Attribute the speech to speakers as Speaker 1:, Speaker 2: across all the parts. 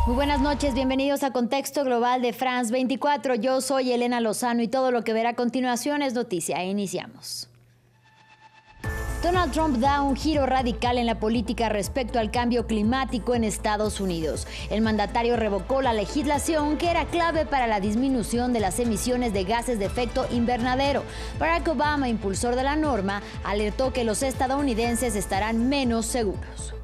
Speaker 1: Muy buenas noches, bienvenidos a Contexto Global de France 24. Yo soy Elena Lozano y todo lo que verá a continuación es noticia. Iniciamos. Donald Trump da un giro radical en la política respecto al cambio climático en Estados Unidos. El mandatario revocó la legislación que era clave para la disminución de las emisiones de gases de efecto invernadero. Barack Obama, impulsor de la norma, alertó que los estadounidenses estarán menos seguros.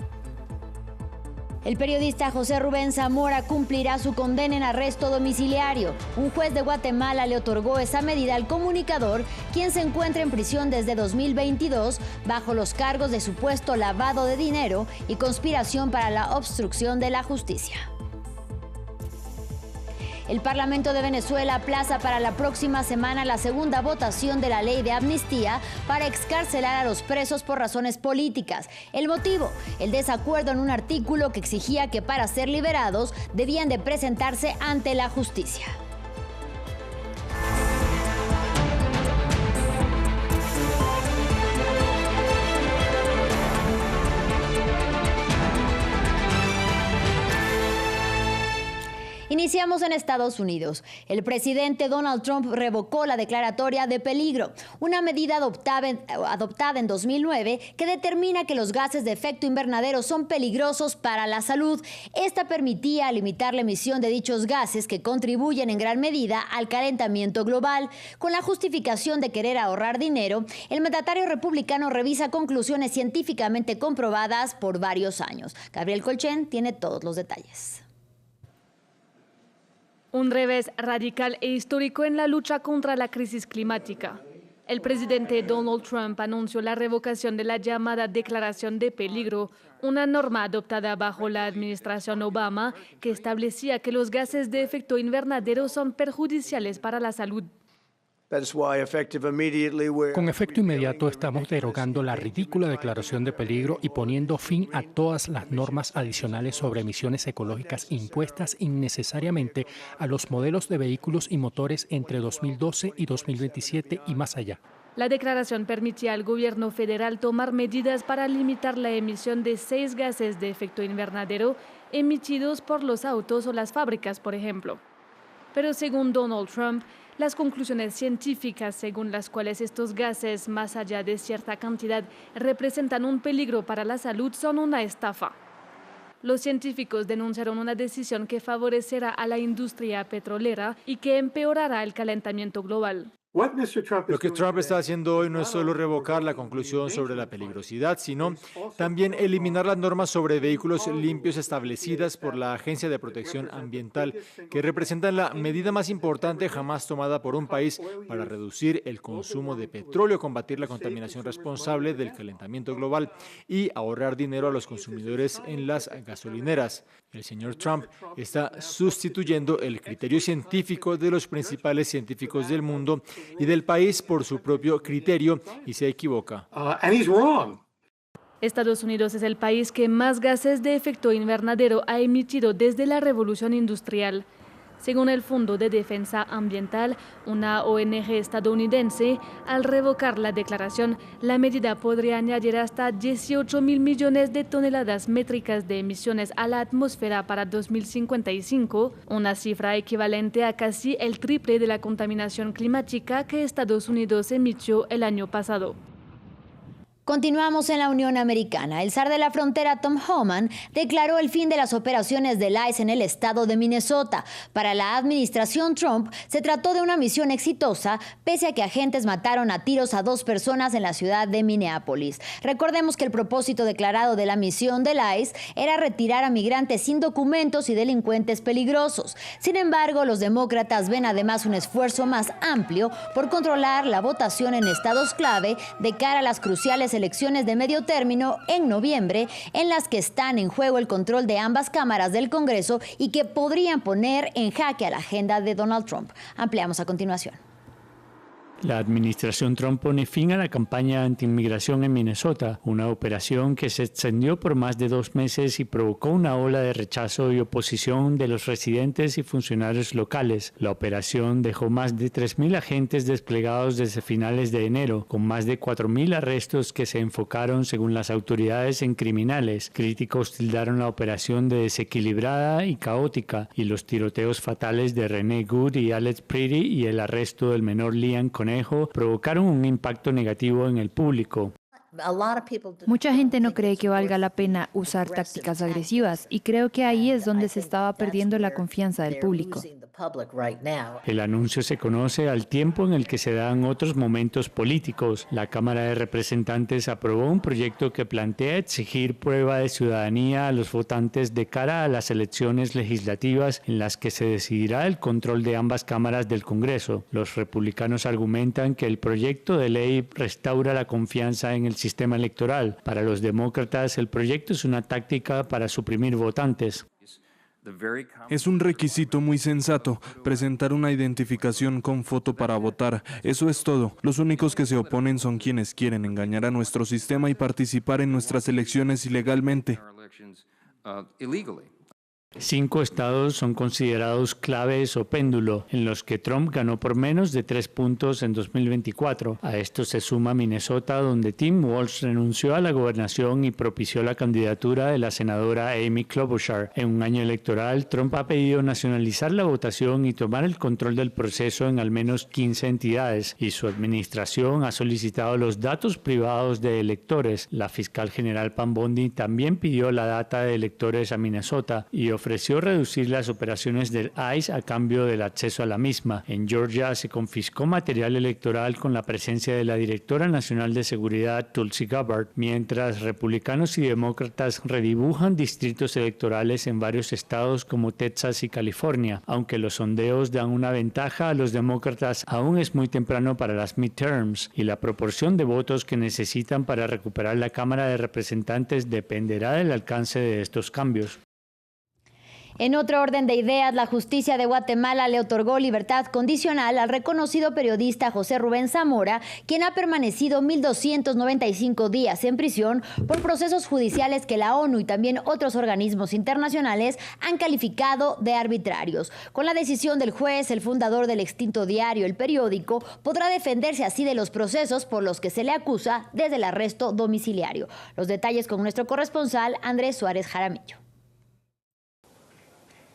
Speaker 1: El periodista José Rubén Zamora cumplirá su condena en arresto domiciliario. Un juez de Guatemala le otorgó esa medida al comunicador, quien se encuentra en prisión desde 2022 bajo los cargos de supuesto lavado de dinero y conspiración para la obstrucción de la justicia. El Parlamento de Venezuela aplaza para la próxima semana la segunda votación de la ley de amnistía para excarcelar a los presos por razones políticas. El motivo, el desacuerdo en un artículo que exigía que para ser liberados debían de presentarse ante la justicia. Iniciamos en Estados Unidos. El presidente Donald Trump revocó la declaratoria de peligro, una medida adoptada en 2009 que determina que los gases de efecto invernadero son peligrosos para la salud. Esta permitía limitar la emisión de dichos gases que contribuyen en gran medida al calentamiento global. Con la justificación de querer ahorrar dinero, el mandatario republicano revisa conclusiones científicamente comprobadas por varios años. Gabriel Colchen tiene todos los detalles.
Speaker 2: Un revés radical e histórico en la lucha contra la crisis climática. El presidente Donald Trump anunció la revocación de la llamada Declaración de Peligro, una norma adoptada bajo la administración Obama que establecía que los gases de efecto invernadero son perjudiciales para la salud.
Speaker 3: Con efecto inmediato estamos derogando la ridícula declaración de peligro y poniendo fin a todas las normas adicionales sobre emisiones ecológicas impuestas innecesariamente a los modelos de vehículos y motores entre 2012 y 2027 y más allá.
Speaker 2: La declaración permitía al gobierno federal tomar medidas para limitar la emisión de 6 gases de efecto invernadero emitidos por los autos o las fábricas, por ejemplo. Pero según Donald Trump, las conclusiones científicas según las cuales estos gases, más allá de cierta cantidad, representan un peligro para la salud son una estafa. Los científicos denunciaron una decisión que favorecerá a la industria petrolera y que empeorará el calentamiento global.
Speaker 4: Lo que Trump está haciendo hoy no es solo revocar la conclusión sobre la peligrosidad, sino también eliminar las normas sobre vehículos limpios establecidas por la Agencia de Protección Ambiental, que representan la medida más importante jamás tomada por un país para reducir el consumo de petróleo, combatir la contaminación responsable del calentamiento global y ahorrar dinero a los consumidores en las gasolineras. El señor Trump está sustituyendo el criterio científico de los principales científicos del mundo y del país por su propio criterio y se equivoca.
Speaker 2: Estados Unidos es el país que más gases de efecto invernadero ha emitido desde la Revolución Industrial. Según el Fondo de Defensa Ambiental, una ONG estadounidense, al revocar la declaración, la medida podría añadir hasta 18.000 millones de toneladas métricas de emisiones a la atmósfera para 2055, una cifra equivalente a casi el triple de la contaminación climática que Estados Unidos emitió el año pasado.
Speaker 1: Continuamos en la Unión Americana. El zar de la frontera, Tom Homan, declaró el fin de las operaciones del ICE en el estado de Minnesota. Para la administración Trump, se trató de una misión exitosa, pese a que agentes mataron a tiros a 2 personas en la ciudad de Minneapolis. Recordemos que el propósito declarado de la misión del ICE era retirar a migrantes sin documentos y delincuentes peligrosos. Sin embargo, los demócratas ven además un esfuerzo más amplio por controlar la votación en estados clave de cara a las cruciales elecciones de medio término en noviembre, en las que están en juego el control de ambas cámaras del Congreso y que podrían poner en jaque a la agenda de Donald Trump. Ampliamos a continuación.
Speaker 5: La administración Trump pone fin a la campaña anti-inmigración en Minnesota, una operación que se extendió por más de 2 meses y provocó una ola de rechazo y oposición de los residentes y funcionarios locales. La operación dejó más de 3.000 agentes desplegados desde finales de enero, con más de 4.000 arrestos que se enfocaron, según las autoridades, en criminales. Críticos tildaron la operación de desequilibrada y caótica, y los tiroteos fatales de Renee Good y Alex Pretty y el arresto del menor Liam Conejo provocaron un impacto negativo en el público.
Speaker 6: Mucha gente no cree que valga la pena usar tácticas agresivas y creo que ahí es donde se estaba perdiendo la confianza del público.
Speaker 5: El anuncio se conoce al tiempo en el que se dan otros momentos políticos. La Cámara de Representantes aprobó un proyecto que plantea exigir prueba de ciudadanía a los votantes de cara a las elecciones legislativas en las que se decidirá el control de ambas cámaras del Congreso. Los republicanos argumentan que el proyecto de ley restaura la confianza en el sistema electoral. Para los demócratas, el proyecto es una táctica para suprimir votantes.
Speaker 7: Es un requisito muy sensato, presentar una identificación con foto para votar. Eso es todo. Los únicos que se oponen son quienes quieren engañar a nuestro sistema y participar en nuestras elecciones ilegalmente.
Speaker 5: 5 estados son considerados claves o péndulo, en los que Trump ganó por menos de 3 puntos en 2024. A esto se suma Minnesota, donde Tim Walz renunció a la gobernación y propició la candidatura de la senadora Amy Klobuchar. En un año electoral, Trump ha pedido nacionalizar la votación y tomar el control del proceso en al menos 15 entidades, y su administración ha solicitado los datos privados de electores. La fiscal general Pam Bondi también pidió la data de electores a Minnesota y ofreció reducir las operaciones del ICE a cambio del acceso a la misma. En Georgia se confiscó material electoral con la presencia de la directora nacional de seguridad Tulsi Gabbard, mientras republicanos y demócratas redibujan distritos electorales en varios estados como Texas y California. Aunque los sondeos dan una ventaja a los demócratas, aún es muy temprano para las midterms y la proporción de votos que necesitan para recuperar la Cámara de Representantes dependerá del alcance de estos cambios.
Speaker 1: En otro orden de ideas, la justicia de Guatemala le otorgó libertad condicional al reconocido periodista José Rubén Zamora, quien ha permanecido 1.295 días en prisión por procesos judiciales que la ONU y también otros organismos internacionales han calificado de arbitrarios. Con la decisión del juez, el fundador del extinto diario El Periódico podrá defenderse así de los procesos por los que se le acusa desde el arresto domiciliario. Los detalles con nuestro corresponsal Andrés Suárez Jaramillo.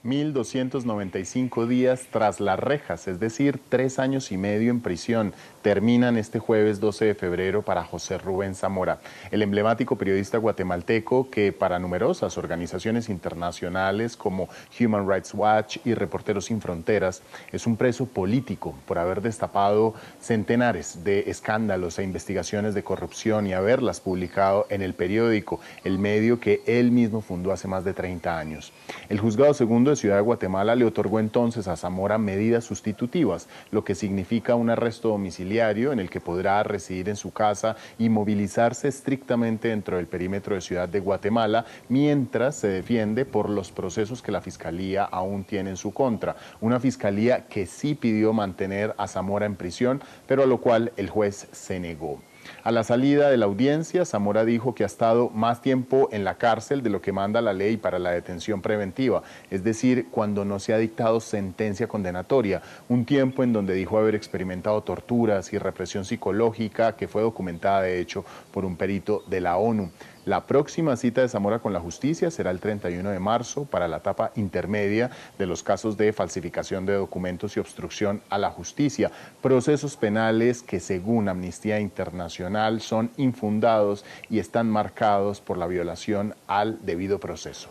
Speaker 8: 1.295 días tras las rejas, es decir, 3 años y medio en prisión, terminan este jueves 12 de febrero para José Rubén Zamora, el emblemático periodista guatemalteco que para numerosas organizaciones internacionales como Human Rights Watch y Reporteros Sin Fronteras es un preso político por haber destapado centenares de escándalos e investigaciones de corrupción y haberlas publicado en El Periódico, el medio que él mismo fundó hace más de 30 años. El juzgado segundo de Ciudad de Guatemala le otorgó entonces a Zamora medidas sustitutivas, lo que significa un arresto domiciliario en el que podrá residir en su casa y movilizarse estrictamente dentro del perímetro de Ciudad de Guatemala mientras se defiende por los procesos que la Fiscalía aún tiene en su contra. Una Fiscalía que sí pidió mantener a Zamora en prisión, pero a lo cual el juez se negó. A la salida de la audiencia, Zamora dijo que ha estado más tiempo en la cárcel de lo que manda la ley para la detención preventiva, es decir, cuando no se ha dictado sentencia condenatoria, un tiempo en donde dijo haber experimentado torturas y represión psicológica que fue documentada de hecho por un perito de la ONU. La próxima cita de Zamora con la justicia será el 31 de marzo para la etapa intermedia de los casos de falsificación de documentos y obstrucción a la justicia, procesos penales que según Amnistía Internacional son infundados y están marcados por la violación al debido proceso.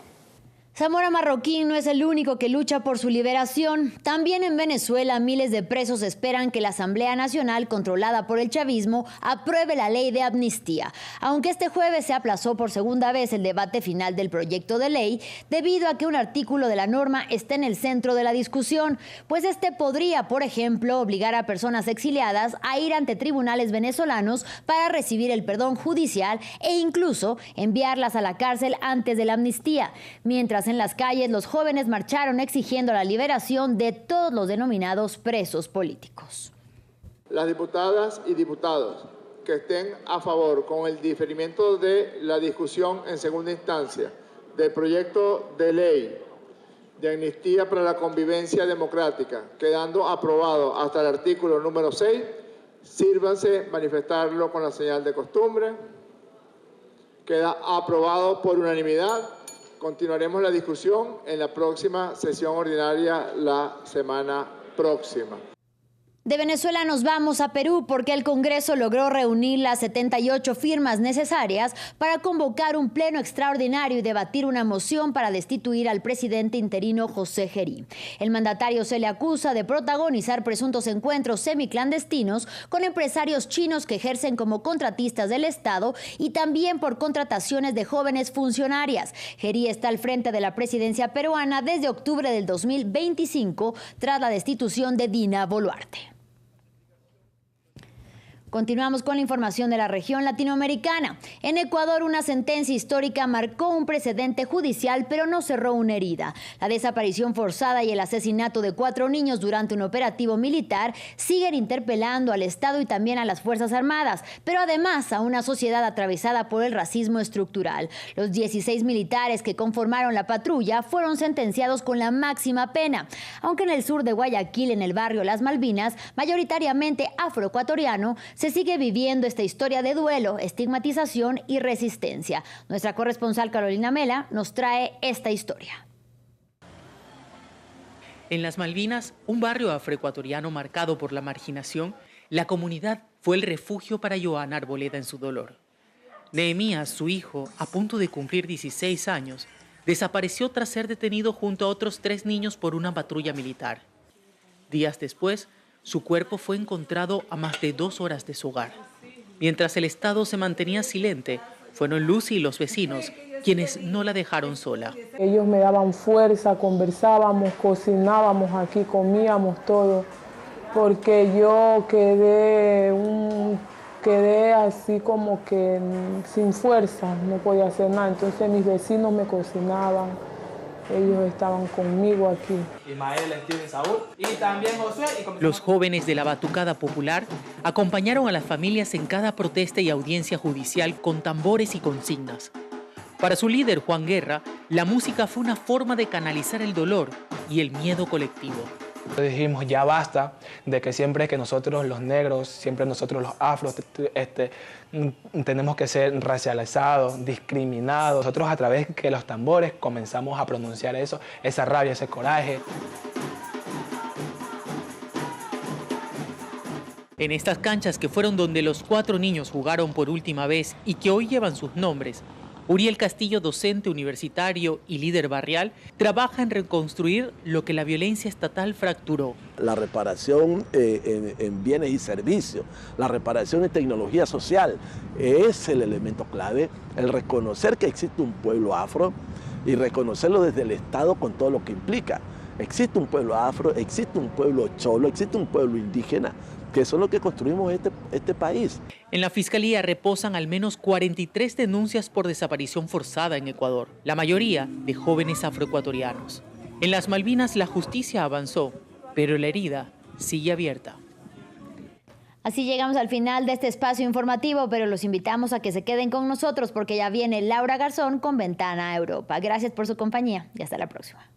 Speaker 1: Zamora Marroquín no es el único que lucha por su liberación. También en Venezuela, miles de presos esperan que la Asamblea Nacional, controlada por el chavismo, apruebe la ley de amnistía. Aunque este jueves se aplazó por segunda vez el debate final del proyecto de ley, debido a que un artículo de la norma está en el centro de la discusión, pues este podría, por ejemplo, obligar a personas exiliadas a ir ante tribunales venezolanos para recibir el perdón judicial e incluso enviarlas a la cárcel antes de la amnistía. Mientras en las calles los jóvenes marcharon exigiendo la liberación de todos los denominados presos políticos.
Speaker 9: Las diputadas y diputados que estén a favor con el diferimiento de la discusión en segunda instancia del proyecto de ley de amnistía para la convivencia democrática, quedando aprobado hasta el artículo número 6, sírvanse manifestarlo con la señal de costumbre. Queda aprobado por unanimidad. Continuaremos la discusión en la próxima sesión ordinaria la semana próxima.
Speaker 1: De Venezuela nos vamos a Perú porque el Congreso logró reunir las 78 firmas necesarias para convocar un pleno extraordinario y debatir una moción para destituir al presidente interino José Gerí. El mandatario se le acusa de protagonizar presuntos encuentros semiclandestinos con empresarios chinos que ejercen como contratistas del Estado y también por contrataciones de jóvenes funcionarias. Gerí está al frente de la presidencia peruana desde octubre del 2025 tras la destitución de Dina Boluarte. Continuamos con la información de la región latinoamericana. En Ecuador, una sentencia histórica marcó un precedente judicial, pero no cerró una herida. La desaparición forzada y el asesinato de 4 niños durante un operativo militar siguen interpelando al Estado y también a las Fuerzas Armadas, pero además a una sociedad atravesada por el racismo estructural. Los 16 militares que conformaron la patrulla fueron sentenciados con la máxima pena, aunque en el sur de Guayaquil, en el barrio Las Malvinas, mayoritariamente afroecuatoriano, se sigue viviendo esta historia de duelo, estigmatización y resistencia. Nuestra corresponsal Carolina Mela nos trae esta historia.
Speaker 10: En Las Malvinas, un barrio afroecuatoriano marcado por la marginación, la comunidad fue el refugio para Joana Arboleda en su dolor. Nehemías, su hijo, a punto de cumplir 16 años, desapareció tras ser detenido junto a otros 3 niños por una patrulla militar. Días después, su cuerpo fue encontrado a más de 2 horas de su hogar. Mientras el Estado se mantenía silente, fueron Lucy y los vecinos quienes no la dejaron sola.
Speaker 11: Ellos me daban fuerza, conversábamos, cocinábamos aquí, comíamos todo, porque yo quedé así como que sin fuerza, no podía hacer nada. Entonces mis vecinos me cocinaban. Ellos estaban conmigo aquí.
Speaker 10: Los jóvenes de la Batucada Popular acompañaron a las familias en cada protesta y audiencia judicial con tambores y consignas. Para su líder, Juan Guerra, la música fue una forma de canalizar el dolor y el miedo colectivo.
Speaker 12: Dijimos, ya basta de que siempre que nosotros los negros, siempre nosotros los afros, tenemos que ser racializados, discriminados. Nosotros a través de los tambores comenzamos a pronunciar eso, esa rabia, ese coraje.
Speaker 10: En estas canchas que fueron donde los 4 niños jugaron por última vez y que hoy llevan sus nombres, Uriel Castillo, docente universitario y líder barrial, trabaja en reconstruir lo que la violencia estatal fracturó.
Speaker 13: La reparación en bienes y servicios, la reparación en tecnología social, es el elemento clave, el reconocer que existe un pueblo afro y reconocerlo desde el Estado con todo lo que implica. Existe un pueblo afro, existe un pueblo cholo, existe un pueblo indígena, que son los que construimos este país.
Speaker 10: En la Fiscalía reposan al menos 43 denuncias por desaparición forzada en Ecuador, la mayoría de jóvenes afroecuatorianos. En las Malvinas la justicia avanzó, pero la herida sigue abierta.
Speaker 1: Así llegamos al final de este espacio informativo, pero los invitamos a que se queden con nosotros porque ya viene Laura Garzón con Ventana a Europa. Gracias por su compañía y hasta la próxima.